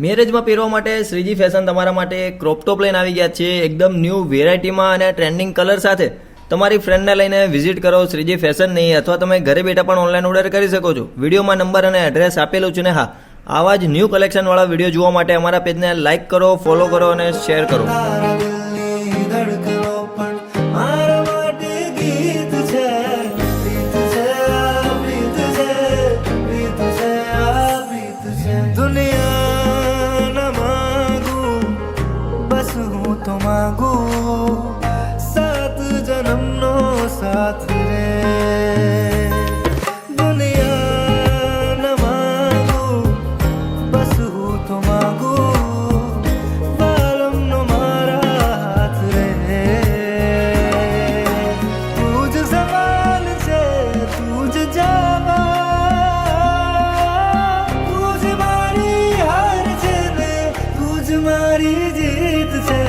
મેરેજમાં પહેરવા માટે શ્રીજી ફેશન તમારા માટે ક્રોપ ટોપ લઈને આવી ગયા છે એકદમ ન્યૂ વેરાયટીમાં અને ટ્રેન્ડિંગ કલર સાથે। તમારી ફ્રેન્ડને લઈને વિઝિટ કરો શ્રીજી ફેશનની, અથવા તમે ઘરે બેઠા પણ ઓનલાઈન ઓર્ડર કરી શકો છો। વિડીયોમાં નંબર અને એડ્રેસ આપેલું છે ને હા, આવા જ ન્યૂ કલેક્શનવાળા વિડીયો જોવા માટે અમારા પેજને લાઇક કરો, ફોલો કરો અને શેર કરો। तो मांगू सात जन्म नो साथ रे दुनिया न मांगू बस हूँ तो मांगू बालम नो मारा हाथ रे तुझ सवाल से तुझ जवाब तुझ मारी हार से तुझ मारी जीत से